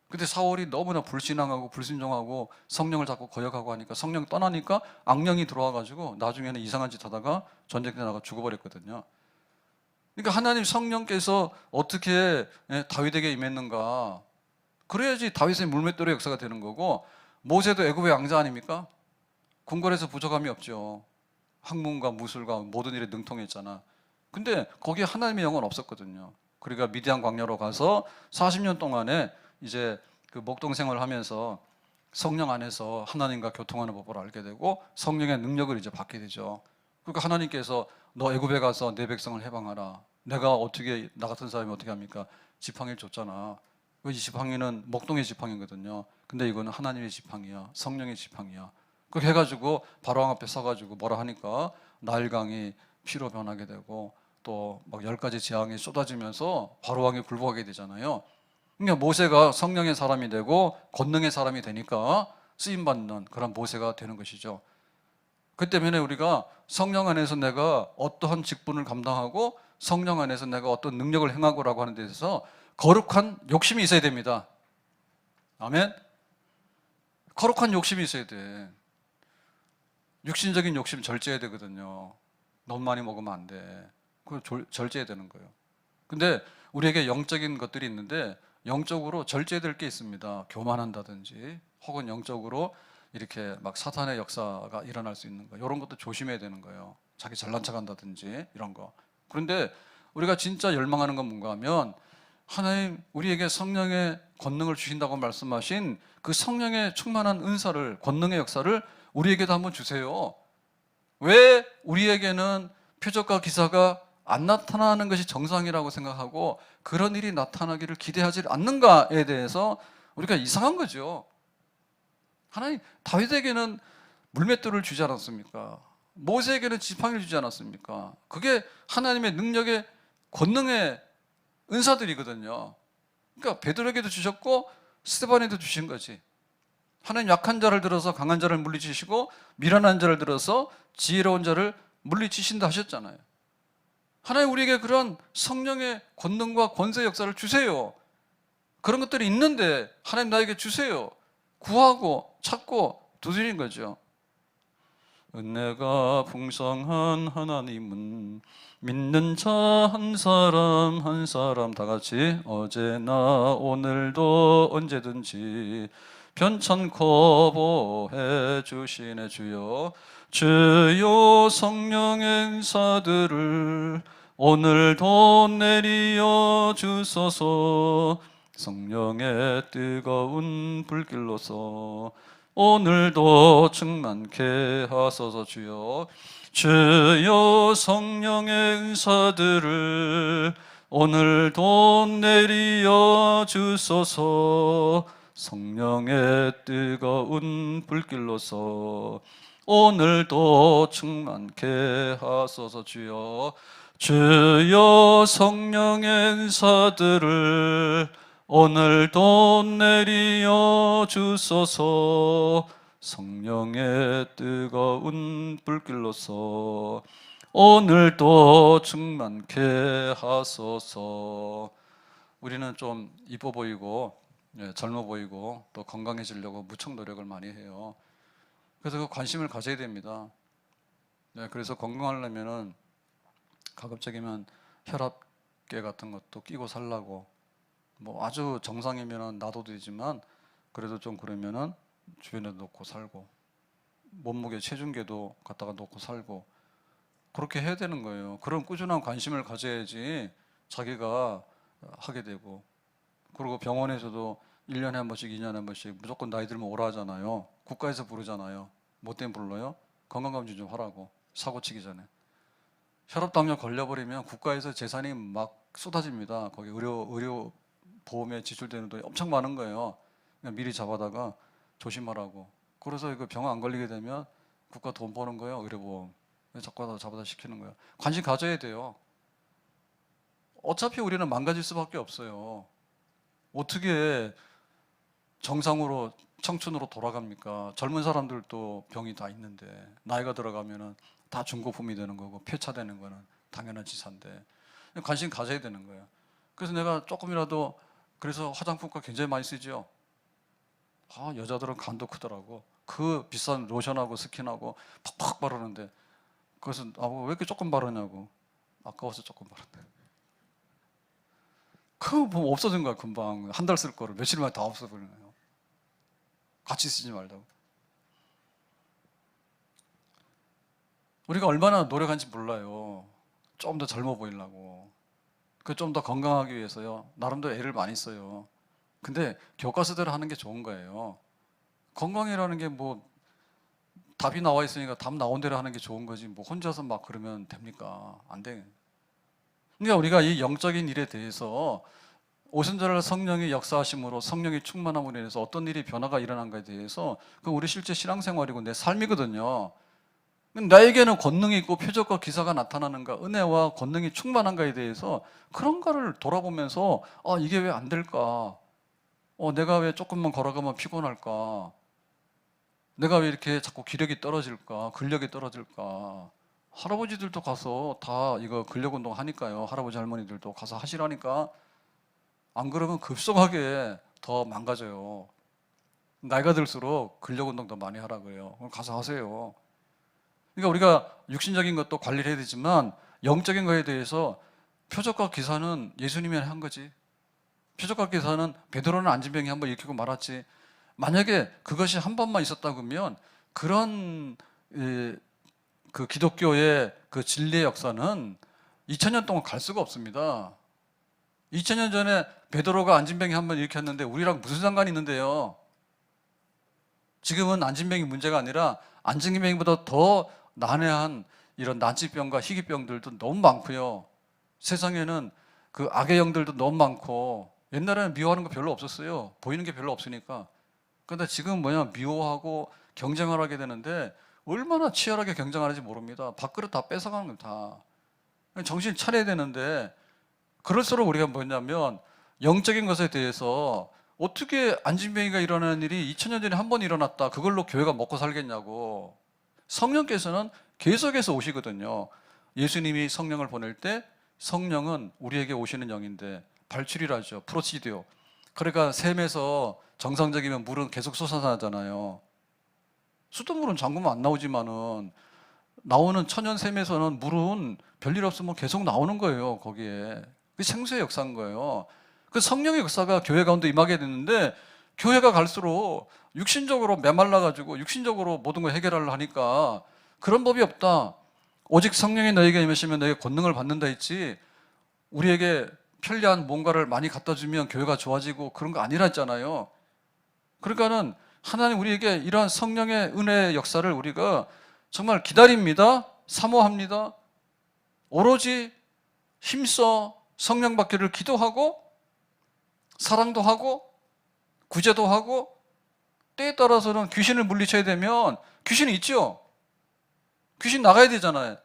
근데 사울이 너무나 불신앙하고 불순종하고 성령을 자꾸 거역하고 하니까 성령 떠나니까 악령이 들어와가지고 나중에는 이상한 짓 하다가 전쟁터에 나가 죽어버렸거든요. 그러니까 하나님 성령께서 어떻게 다윗에게 임했는가? 그래야지 다윗의 물맷돌의 역사가 되는 거고, 모세도 애굽의 왕자 아닙니까? 궁궐에서 부족함이 없죠. 학문과 무술과 모든 일에 능통했잖아. 근데 거기에 하나님의 영은 없었거든요. 그러니까 미디안 광야로 가서 40년 동안에 이제 그 목동 생활을 하면서 성령 안에서 하나님과 교통하는 법을 알게 되고 성령의 능력을 이제 받게 되죠. 그러니까 하나님께서 너 애굽에 가서 내 백성을 해방하라. 내가 어떻게, 나 같은 사람이 어떻게 합니까? 지팡이를 줬잖아. 이 지팡이는 목동의 지팡이거든요. 근데 이거는 하나님의 지팡이야. 성령의 지팡이야. 그렇게 해가지고 바로왕 앞에 서가지고 뭐라 하니까 나일강이 피로 변하게 되고 또 막 10가지 재앙이 쏟아지면서 바로왕이 굴복하게 되잖아요. 그러니까 모세가 성령의 사람이 되고 권능의 사람이 되니까 쓰임받는 그런 모세가 되는 것이죠. 그 때문에 우리가 성령 안에서 내가 어떠한 직분을 감당하고 성령 안에서 내가 어떤 능력을 행하고라고 하는 데 있어서 거룩한 욕심이 있어야 됩니다. 아멘? 거룩한 욕심이 있어야 돼. 육신적인 욕심 절제해야 되거든요. 너무 많이 먹으면 안 돼. 그걸 절제해야 되는 거예요. 근데 우리에게 영적인 것들이 있는데 영적으로 절제해야 될 게 있습니다. 교만한다든지 혹은 영적으로 이렇게 막 사탄의 역사가 일어날 수 있는 거, 이런 것도 조심해야 되는 거예요. 자기 잘난 척한다든지 이런 거. 그런데 우리가 진짜 열망하는 건 뭔가 하면 하나님 우리에게 성령의 권능을 주신다고 말씀하신 그 성령의 충만한 은사를, 권능의 역사를 우리에게도 한번 주세요. 왜 우리에게는 표적과 기사가 안 나타나는 것이 정상이라고 생각하고 그런 일이 나타나기를 기대하지 않는가에 대해서 우리가 이상한 거죠. 하나님 다윗에게는 물맷돌을 주지 않았습니까? 모세에게는 지팡이를 주지 않았습니까? 그게 하나님의 능력의 권능의 은사들이거든요. 그러니까 베드로에게도 주셨고 스데반에도 주신 거지. 하나님 약한 자를 들어서 강한 자를 물리치시고 미련한 자를 들어서 지혜로운 자를 물리치신다 하셨잖아요. 하나님 우리에게 그런 성령의 권능과 권세 역사를 주세요. 그런 것들이 있는데 하나님 나에게 주세요. 구하고 찾고 두드리는 거죠. 은혜가 풍성한 하나님은 믿는 자 한 사람 한 사람 다 같이 어제나 오늘도 언제든지 편찮고 보해 주시네. 주여 주여 성령의 은사들을 오늘도 내리어 주소서. 성령의 뜨거운 불길로서 오늘도 충만케 하소서. 주여 주여 성령의 은사들을 오늘도 내리어 주소서. 성령의 뜨거운 불길로서 오늘도 충만케 하소서. 주여 주여 성령의 은사들을 오늘도 내리어 주소서. 성령의 뜨거운 불길로서 오늘도 충만케 하소서. 우리는 좀 이뻐 보이고 젊어 보이고 또 건강해지려고 무척 노력을 많이 해요. 그래서 그 관심을 가져야 됩니다. 그래서 건강하려면은 가급적이면 혈압계 같은 것도 끼고 살라고, 뭐 아주 정상이면은 놔도 되지만 그래도 좀 그러면은 주변에 놓고 살고, 몸무게 체중계도 갖다가 놓고 살고, 그렇게 해야 되는 거예요. 그런 꾸준한 관심을 가져야지 자기가 하게 되고. 그리고 병원에서도 1년에 한 번씩 2년에 한 번씩 무조건 나이 들면 오라 하잖아요. 국가에서 부르잖아요. 뭐 때문에 불러요? 건강검진 좀 하라고, 사고 치기 전에. 혈압당뇨 걸려버리면 국가에서 재산이 막 쏟아집니다. 거기 의료 보험에 지출되는 돈이 엄청 많은 거예요. 그냥 미리 잡아다가 조심하라고. 그래서 이거 병 안 걸리게 되면 국가 돈 버는 거예요, 의료보험. 자꾸 잡아다 시키는 거예요. 관심 가져야 돼요. 어차피 우리는 망가질 수밖에 없어요. 어떻게 정상으로 청춘으로 돌아갑니까? 젊은 사람들도 병이 다 있는데 나이가 들어가면은 다 중고품이 되는 거고 폐차되는 거는 당연한 지사인데 관심 가져야 되는 거예요. 그래서 내가 조금이라도, 그래서 화장품가 굉장히 많이 쓰죠. 여자들은 간도 크더라고. 그 비싼 로션하고 스킨하고 팍팍 바르는데 그것은 왜 이렇게 조금 바르냐고. 아까워서 조금 바른다. 그거 뭐 없어진 거야. 금방 한 달 쓸 거를 며칠 만에 다 없어버리는 거예요. 같이 쓰지 말자고. 우리가 얼마나 노력한지 몰라요. 좀 더 젊어 보이려고. 좀 더 건강하기 위해서요. 나름대로 애를 많이 써요. 근데 교과서대로 하는 게 좋은 거예요. 건강이라는 게 뭐 답이 나와 있으니까 답 나온 대로 하는 게 좋은 거지, 뭐 혼자서 막 그러면 됩니까? 안 돼. 그러니까 우리가 이 영적인 일에 대해서 오순절날 성령의 역사하심으로 성령의 충만함으로 인해서 어떤 일이 변화가 일어난가에 대해서 그 우리 실제 신앙생활이고 내 삶이거든요. 나에게는 권능이 있고 표적과 기사가 나타나는가, 은혜와 권능이 충만한가에 대해서 그런 거를 돌아보면서 이게 왜 안 될까? 내가 왜 조금만 걸어가면 피곤할까? 내가 왜 이렇게 자꾸 기력이 떨어질까? 근력이 떨어질까? 할아버지들도 가서 다 이거 근력 운동 하니까요. 할아버지 할머니들도 가서 하시라니까. 안 그러면 급속하게 더 망가져요. 나이가 들수록 근력 운동 더 많이 하라 그래요. 그럼 가서 하세요. 그러니까 우리가 육신적인 것도 관리를 해야 되지만 영적인 거에 대해서 표적과 기사는 예수님이 한 거지. 표적과 기사는 베드로는 안진병이 한번 일으키고 말았지. 만약에 그것이 한 번만 있었다 그러면 그런 그 기독교의 그 진리의 역사는 2000년 동안 갈 수가 없습니다. 2000년 전에 베드로가 안진병이 한번 일으켰는데 우리랑 무슨 상관이 있는데요? 지금은 안진병이 문제가 아니라 안진병보다 더 난해한 이런 난치병과 희귀병들도 너무 많고요. 세상에는 그 악의 영들도 너무 많고, 옛날에는 미워하는 거 별로 없었어요. 보이는 게 별로 없으니까. 근데 지금 미워하고 경쟁을 하게 되는데 얼마나 치열하게 경쟁하는지 모릅니다. 밥그릇 다 뺏어가는 겁니다. 정신 차려야 되는데, 그럴수록 우리가 뭐냐면 영적인 것에 대해서 어떻게 안진병이가 일어나는 일이 2000년 전에 한 번 일어났다, 그걸로 교회가 먹고 살겠냐고. 성령께서는 계속해서 오시거든요. 예수님이 성령을 보낼 때 성령은 우리에게 오시는 영인데 발출이라죠. 프로시디오. 그러니까 샘에서 정상적이면 물은 계속 솟아나잖아요. 수돗물은 잠그면 안 나오지만은 나오는 천연샘에서는 물은 별일 없으면 계속 나오는 거예요. 거기에. 그 생수의 역사인 거예요. 그 성령의 역사가 교회 가운데 임하게 됐는데, 교회가 갈수록 육신적으로 메말라가지고 육신적으로 모든 걸 해결하려 하니까 그런 법이 없다. 오직 성령이 너에게 임하시면 너에게 권능을 받는다 했지, 우리에게 편리한 뭔가를 많이 갖다 주면 교회가 좋아지고 그런 거 아니라 했잖아요. 그러니까는 하나님 우리에게 이러한 성령의 은혜의 역사를 우리가 정말 기다립니다. 사모합니다. 오로지 힘써 성령 받기를 기도하고 사랑도 하고 구제도 하고, 때에 따라서는 귀신을 물리쳐야 되면 귀신이 있죠. 귀신 나가야 되잖아요.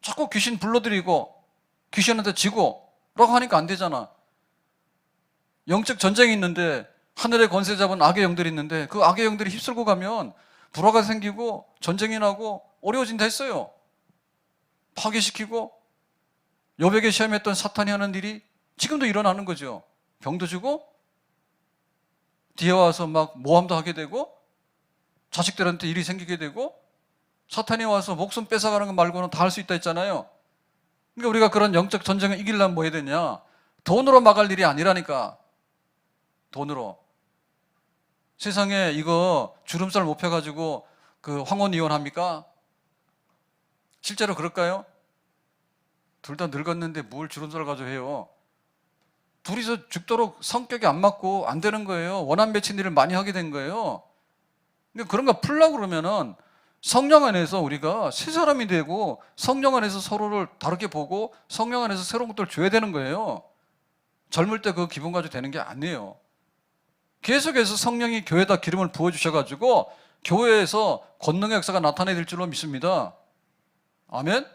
자꾸 귀신 불러들이고 귀신한테 지고 라고 하니까 안 되잖아. 영적 전쟁이 있는데 하늘의 권세 잡은 악의 영들이 있는데 그 악의 영들이 휩쓸고 가면 불화가 생기고 전쟁이 나고 어려워진다 했어요. 파괴시키고 여백에 시험했던 사탄이 하는 일이 지금도 일어나는 거죠. 병도 주고 뒤에 와서 막 모함도 하게 되고 자식들한테 일이 생기게 되고 사탄이 와서 목숨 뺏어가는 것 말고는 다 할 수 있다 했잖아요. 그러니까 우리가 그런 영적 전쟁을 이기려면 뭐 해야 되냐? 돈으로 막을 일이 아니라니까. 돈으로. 세상에 이거 주름살 못 펴가지고 그 황혼 이혼합니까? 실제로 그럴까요? 둘 다 늙었는데 뭘 주름살 가지고 해요? 둘이서 죽도록 성격이 안 맞고 안 되는 거예요. 원한 맺힌 일을 많이 하게 된 거예요. 근데 그런 거 풀려고 그러면은 성령 안에서 우리가 새 사람이 되고 성령 안에서 서로를 다르게 보고 성령 안에서 새로운 것들을 줘야 되는 거예요. 젊을 때 그 기분 가지고 되는 게 아니에요. 계속해서 성령이 교회에다 기름을 부어주셔가지고 교회에서 권능의 역사가 나타내야 줄로 믿습니다. 아멘?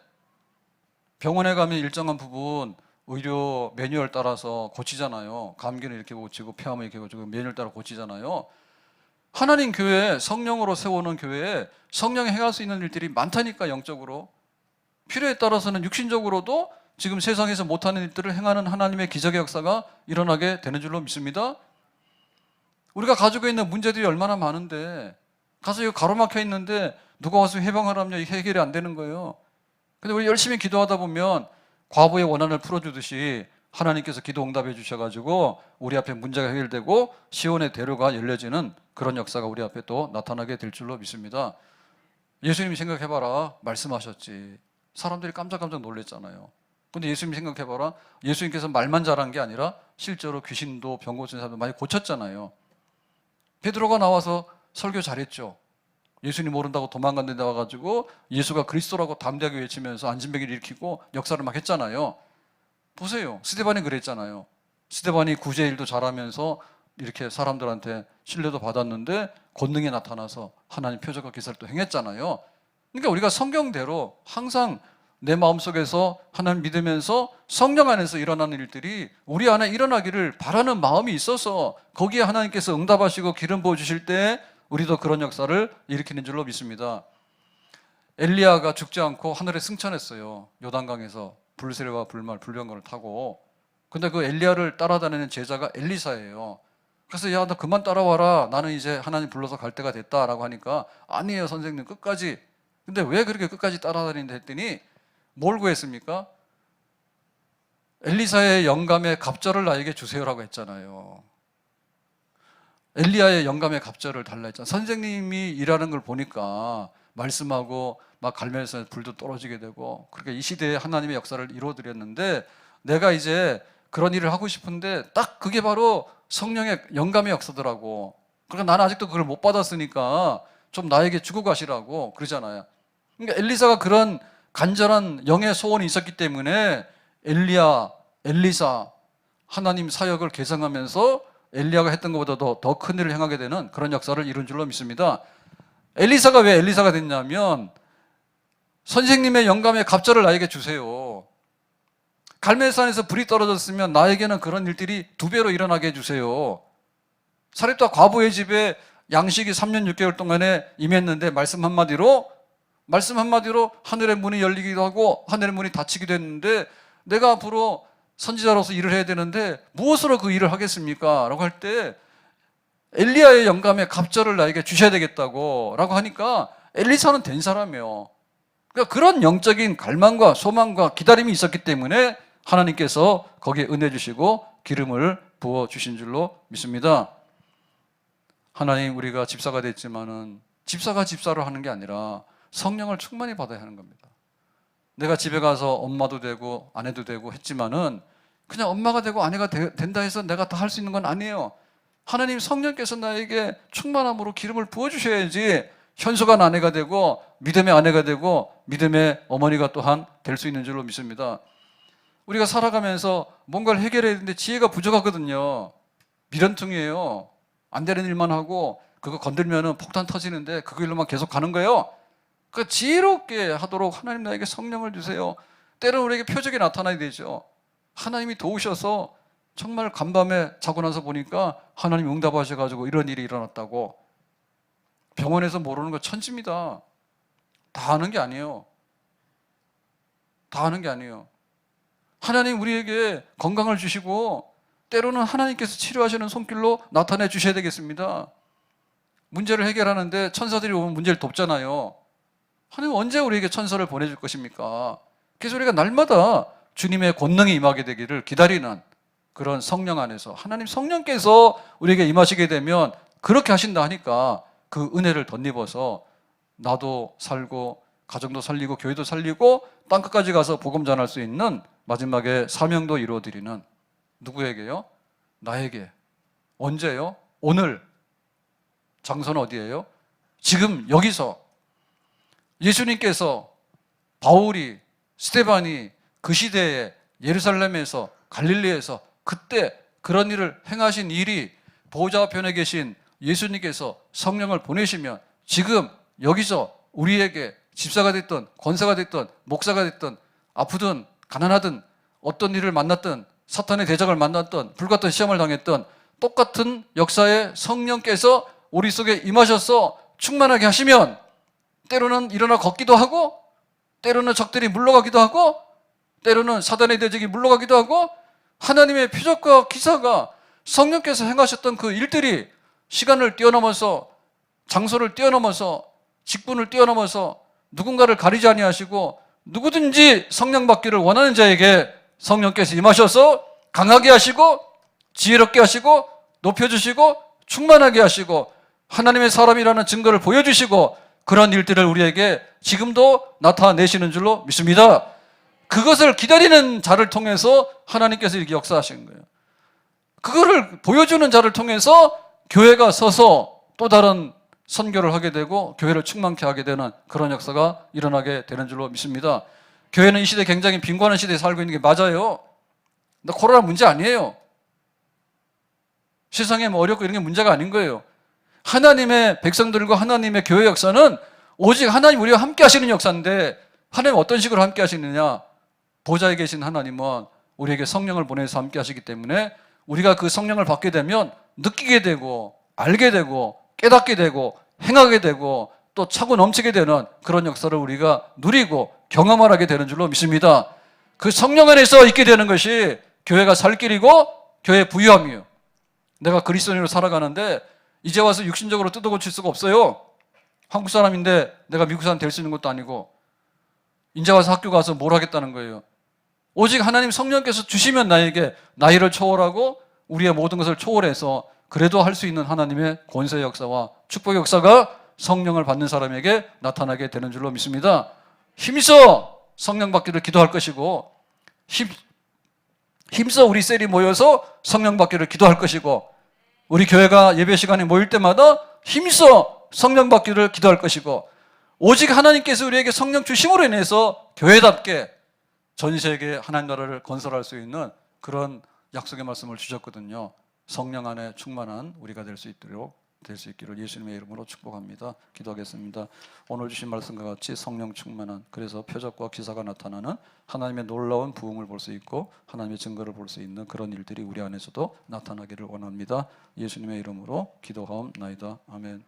병원에 가면 일정한 부분 의료 매뉴얼 따라서 고치잖아요. 감기는 이렇게 고치고 폐암은 이렇게 고치고 매뉴얼 따라 고치잖아요. 하나님 교회, 성령으로 세우는 교회에 성령이 행할 수 있는 일들이 많다니까. 영적으로 필요에 따라서는 육신적으로도 지금 세상에서 못하는 일들을 행하는 하나님의 기적의 역사가 일어나게 되는 줄로 믿습니다. 우리가 가지고 있는 문제들이 얼마나 많은데 가서 이거 가로막혀 있는데 누가 와서 해방하라면 이게 해결이 안 되는 거예요. 근데 우리 열심히 기도하다 보면 과부의 원한을 풀어주듯이 하나님께서 기도 응답해 주셔가지고 우리 앞에 문제가 해결되고 시온의 대로가 열려지는 그런 역사가 우리 앞에 또 나타나게 될 줄로 믿습니다. 예수님이 생각해봐라. 말씀하셨지. 사람들이 깜짝깜짝 놀랐잖아요. 근데 예수님이 생각해봐라. 예수님께서 말만 잘한 게 아니라 실제로 귀신도 병 고친 사람도 많이 고쳤잖아요. 베드로가 나와서 설교 잘했죠. 예수님 모른다고 도망간 데 나와가지고 예수가 그리스도라고 담대하게 외치면서 안진뱅이를 일으키고 역사를 막 했잖아요. 보세요. 스데반이 그랬잖아요. 스데반이 구제일도 잘하면서 이렇게 사람들한테 신뢰도 받았는데 권능이 나타나서 하나님 표적과 기사를 또 행했잖아요. 그러니까 우리가 성경대로 항상 내 마음속에서 하나님 믿으면서 성령 안에서 일어나는 일들이 우리 안에 일어나기를 바라는 마음이 있어서 거기에 하나님께서 응답하시고 기름 부어주실 때 우리도 그런 역사를 일으키는 줄로 믿습니다. 엘리야가 죽지 않고 하늘에 승천했어요. 요단강에서 불세례와 불말, 불병거를 타고. 근데 그 엘리야를 따라다니는 제자가 엘리사예요. 그래서 야, 너 그만 따라와라. 나는 이제 하나님 불러서 갈 때가 됐다라고 하니까 아니에요 선생님 끝까지. 근데 왜 그렇게 끝까지 따라다니는데 했더니 뭘 구했습니까? 엘리사의 영감의 갑절을 나에게 주세요라고 했잖아요. 엘리야의 영감의 갑절을 달라 했잖아요. 선생님이 일하는 걸 보니까 말씀하고 막 갈멜에서 불도 떨어지게 되고 그렇게 이 시대에 하나님의 역사를 이루어드렸는데 내가 이제 그런 일을 하고 싶은데 딱 그게 바로 성령의 영감의 역사더라고. 그러니까 나는 아직도 그걸 못 받았으니까 좀 나에게 주고 가시라고 그러잖아요. 그러니까 엘리사가 그런 간절한 영의 소원이 있었기 때문에 엘리야, 엘리사 하나님 사역을 계승하면서 엘리야가 했던 것보다 더 큰 일을 행하게 되는 그런 역사를 이룬 줄로 믿습니다. 엘리사가 왜 엘리사가 됐냐면 선생님의 영감의 갑절을 나에게 주세요. 갈멜산에서 불이 떨어졌으면 나에게는 그런 일들이 2배로 일어나게 해주세요. 사렙다 과부의 집에 양식이 3년 6개월 동안에 임했는데 말씀 한마디로 하늘의 문이 열리기도 하고 하늘의 문이 닫히기도 했는데 내가 앞으로 선지자로서 일을 해야 되는데 무엇으로 그 일을 하겠습니까? 라고 할 때 엘리야의 영감의 갑절을 나에게 주셔야 되겠다고 라고 하니까 엘리사는 된 사람이에요. 그러니까 그런 영적인 갈망과 소망과 기다림이 있었기 때문에 하나님께서 거기에 은혜 주시고 기름을 부어 주신 줄로 믿습니다. 하나님 우리가 집사가 됐지만은 집사가 집사를 하는 게 아니라 성령을 충만히 받아야 하는 겁니다. 내가 집에 가서 엄마도 되고 아내도 되고 했지만은 그냥 엄마가 되고 아내가 된다 해서 내가 다 할 수 있는 건 아니에요. 하나님 성령께서 나에게 충만함으로 기름을 부어주셔야지 현숙한 아내가 되고 믿음의 아내가 되고 믿음의 어머니가 또한 될 수 있는 줄로 믿습니다. 우리가 살아가면서 뭔가를 해결해야 되는데 지혜가 부족하거든요. 미련통이에요. 안 되는 일만 하고 그거 건들면은 폭탄 터지는데 그 일로만 계속 가는 거예요. 그 지혜롭게 하도록 하나님 나에게 성령을 주세요. 때로는 우리에게 표적이 나타나야 되죠. 하나님이 도우셔서 정말 간밤에 자고 나서 보니까 하나님 응답하셔가지고 이런 일이 일어났다고. 병원에서 모르는 거 천지입니다. 다 아는 게 아니에요. 다 아는 게 아니에요. 하나님 우리에게 건강을 주시고 때로는 하나님께서 치료하시는 손길로 나타내 주셔야 되겠습니다. 문제를 해결하는데 천사들이 오면 문제를 돕잖아요. 하나님 언제 우리에게 천사를 보내줄 것입니까? 그래서 우리가 날마다 주님의 권능이 임하게 되기를 기다리는 그런 성령 안에서 하나님 성령께서 우리에게 임하시게 되면 그렇게 하신다 하니까 그 은혜를 덧입어서 나도 살고 가정도 살리고 교회도 살리고 땅끝까지 가서 복음 전할 수 있는 마지막에 사명도 이루어드리는 누구에게요? 나에게. 언제요? 오늘. 장소는 어디예요? 지금 여기서. 예수님께서 바울이 스데반이 그 시대에 예루살렘에서 갈릴리에서 그때 그런 일을 행하신 일이 보좌 편에 계신 예수님께서 성령을 보내시면 지금 여기서 우리에게 집사가 됐든 권사가 됐든 목사가 됐든 아프든 가난하든 어떤 일을 만났든 사탄의 대적을 만났든 불같은 시험을 당했든 똑같은 역사에 성령께서 우리 속에 임하셔서 충만하게 하시면 때로는 일어나 걷기도 하고 때로는 적들이 물러가기도 하고 때로는 사단의 대적이 물러가기도 하고 하나님의 표적과 기사가 성령께서 행하셨던 그 일들이 시간을 뛰어넘어서 장소를 뛰어넘어서 직분을 뛰어넘어서 누군가를 가리지 아니하시고 누구든지 성령 받기를 원하는 자에게 성령께서 임하셔서 강하게 하시고 지혜롭게 하시고 높여주시고 충만하게 하시고 하나님의 사람이라는 증거를 보여주시고 그런 일들을 우리에게 지금도 나타내시는 줄로 믿습니다. 그것을 기다리는 자를 통해서 하나님께서 이렇게 역사하시는 거예요. 그거를 보여주는 자를 통해서 교회가 서서 또 다른 선교를 하게 되고 교회를 충만케 하게 되는 그런 역사가 일어나게 되는 줄로 믿습니다. 교회는 이 시대 굉장히 빈곤한 시대에 살고 있는 게 맞아요. 근데 코로나 문제 아니에요. 세상에 뭐 어렵고 이런 게 문제가 아닌 거예요. 하나님의 백성들과 하나님의 교회 역사는 오직 하나님 우리와 함께 하시는 역사인데 하나님 어떤 식으로 함께 하시느냐? 보좌에 계신 하나님은 우리에게 성령을 보내서 함께 하시기 때문에 우리가 그 성령을 받게 되면 느끼게 되고 알게 되고 깨닫게 되고 행하게 되고 또 차고 넘치게 되는 그런 역사를 우리가 누리고 경험하게 되는 줄로 믿습니다. 그 성령 안에서 있게 되는 것이 교회가 살 길이고 교회의 부유함이에요. 내가 그리스도인으로 살아가는데 이제 와서 육신적으로 뜯어 고칠 수가 없어요. 한국 사람인데 내가 미국 사람 될 수 있는 것도 아니고 이제 와서 학교 가서 뭘 하겠다는 거예요. 오직 하나님 성령께서 주시면 나에게 나이를 초월하고 우리의 모든 것을 초월해서 그래도 할 수 있는 하나님의 권세의 역사와 축복의 역사가 성령을 받는 사람에게 나타나게 되는 줄로 믿습니다. 힘써 성령 받기를 기도할 것이고 힘써 우리 셀이 모여서 성령 받기를 기도할 것이고 우리 교회가 예배 시간에 모일 때마다 힘써 성령 받기를 기도할 것이고 오직 하나님께서 우리에게 성령 주심으로 인해서 교회답게 전 세계에 하나님 나라를 건설할 수 있는 그런 약속의 말씀을 주셨거든요. 성령 안에 충만한 우리가 될 수 있기를 예수님의 이름으로 축복합니다. 기도하겠습니다. 오늘 주신 말씀과 같이 성령 충만한 그래서 표적과 기사가 나타나는 하나님의 놀라운 부흥을 볼 수 있고 하나님의 증거를 볼 수 있는 그런 일들이 우리 안에서도 나타나기를 원합니다. 예수님의 이름으로 기도하옵나이다. 아멘.